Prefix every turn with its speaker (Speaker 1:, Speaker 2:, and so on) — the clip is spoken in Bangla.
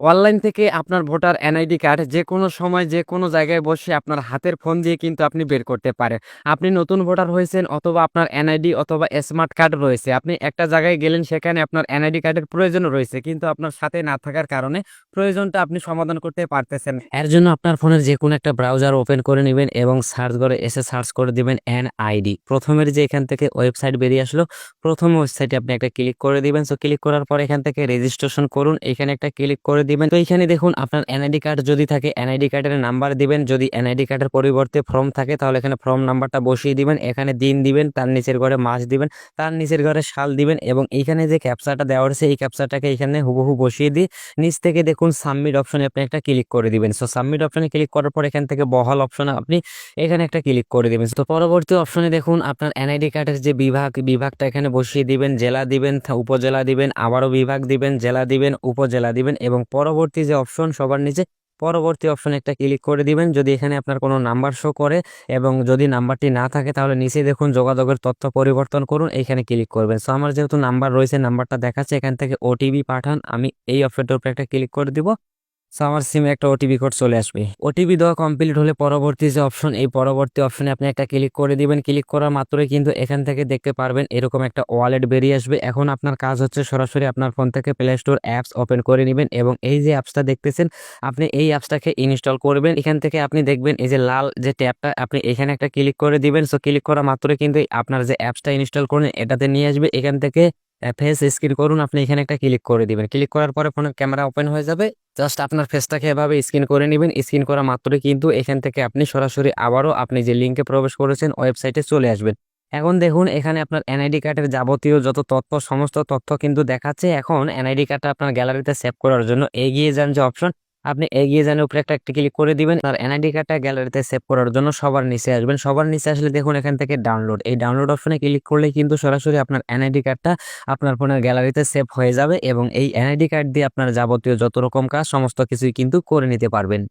Speaker 1: অনলাইন থেকে আপনার ভোটার এনআইডি কার্ড যেকোনো সময় যেকোনো জায়গায় বসে আপনার হাতের ফোন দিয়ে কিন্তু আপনি বের করতে পারেন। আপনি নতুন ভোটার হয়েছেন অথবা আপনার এনআইডি অথবা স্মার্ট কার্ড রয়েছে। আপনি একটা জায়গায় গেলেন সেখানে আপনার এনআইডি কার্ডের প্রয়োজন রয়েছে কিন্তু আপনার সাথে না থাকার কারণে প্রয়োজনটা আপনি সমাধান করতে পারতেছেন না। এর জন্য আপনার ফোনের যেকোনো একটা ব্রাউজার ওপেন করে নিবেন এবং সার্চ করে সার্চ করে দিবেন এনআইডি। প্রথমের যে এখান থেকে ওয়েবসাইট বেরিয়ে আসলো, প্রথম ওয়েবসাইটে আপনি একটা ক্লিক করে দিবেন। সো ক্লিক করার পর এখান থেকে রেজিস্ট্রেশন করুন, এখানে একটা ক্লিক করে দিবেন। তো এখানে দেখুন আপনার এনআইডি কার্ড যদি থাকে এনআইডি কার্ডের নাম্বার দিবেন, যদি এনআইডি কার্ডের পরিবর্তে ফর্ম থাকে তাহলে এখানে ফর্ম নাম্বারটা বসিয়ে দিবেন, এখানে দিন দিবেন, তার নিচের ঘরে মাস দিবেন, তার নিচের ঘরে সাল দিবেন এবং এইখানে যে ক্যাপচাটা দেওয়া হয়েছে এই ক্যাপচাটাকে এখানে হুবহু বসিয়ে দিয়ে নিচ থেকে দেখুন সাবমিট অপশনে আপনি একটা ক্লিক করে দিবেন। সো সাবমিট অপশনে ক্লিক করার পর এখান থেকে বহাল অপশনে আপনি এখানে একটা ক্লিক করে দিবেন। তো পরবর্তী অপশনে দেখুন আপনার এনআইডি কার্ডের যে বিভাগটা এখানে বসিয়ে দিবেন, জেলা দিবেন, উপজেলা দিবেন, আবারও বিভাগ দিবেন, জেলা দিবেন, উপজেলা দিবেন এবং পরবর্তী যে অপশন সবার নিচে পরবর্তী অপশনে একটা ক্লিক করে দিবেন। যদি এখানে আপনার কোনো নাম্বার শো করে এবং যদি নাম্বারটি না থাকে তাহলে নিচে দেখুন যোগাযোগের তথ্য পরিবর্তন করুন, এইখানে ক্লিক করবেন। সো আমার যেহেতু নাম্বার রয়েছে নাম্বারটা দেখাচ্ছে, এখান থেকে ওটিপি পাঠান, আমি এই অপশনটার উপরে একটা ক্লিক করে দিব। সো আমার সিমে একটা ওটিপি কোড চলে আসবে। ওটিপি দেওয়া কমপ্লিট হলে পরবর্তী যে অপশন এই পরবর্তী অপশনে আপনি একটা ক্লিক করে দিবেন। ক্লিক করার মাত্রই কিন্তু এখান থেকে দেখতে পারবেন এরকম একটা ওয়ালেট বেরিয়ে আসবে। এখন আপনার কাজ হচ্ছে সরাসরি আপনার ফোন থেকে প্লে স্টোর অ্যাপস ওপেন করে নেবেন এবং এই যে অ্যাপসটা দেখতেছেন আপনি এই অ্যাপসটাকে ইনস্টল করবেন। এখান থেকে আপনি দেখবেন এই যে লাল যে ট্যাবটা আপনি এখানে একটা ক্লিক করে দিবেন। সো ক্লিক করা মাত্রই কিন্তু আপনার যে অ্যাপসটা ইনস্টল করেন এটাতে নিয়ে আসবে। এখান থেকে ফেস স্ক্যান করুন, আপনি এখানে একটা ক্লিক করে দিবেন। ক্লিক করার পরে ফোনের ক্যামেরা ওপেন হয়ে যাবে। জাস্ট আপনার ফেসটাকে এভাবে স্ক্যান করে নেবেন। স্ক্যান করা মাত্রই কিন্তু এখান থেকে আপনি সরাসরি আবারও আপনি যে লিঙ্কে প্রবেশ করেছেন ওয়েবসাইটে চলে আসবেন। এখন দেখুন এখানে আপনার এনআইডি কার্ডের যাবতীয় যত তথ্য সমস্ত তথ্য কিন্তু দেখাচ্ছে। এখন এনআইডি কার্ডটা আপনার গ্যালারিতে সেভ করার জন্য এগিয়ে যান যে অপশন, আপনি এগিয়ে যান উপরে একটা ক্লিক করে দিবেন। আর এনআইডি কার্ডটা গ্যালারিতে সেভ করার জন্য সবার নিচে আসবেন। সবার নিচে আসলে দেখুন এখান থেকে ডাউনলোড, এই ডাউনলোড অপশনে ক্লিক করলে কিন্তু সরাসরি আপনার এনআইডি কার্ডটা আপনার ফোনের গ্যালারিতে সেভ হয়ে যাবে এবং এই এনআইডি কার্ড দিয়ে আপনার যাবতীয় যত রকম কাজ সমস্ত কিছুই কিন্তু করে নিতে পারবেন।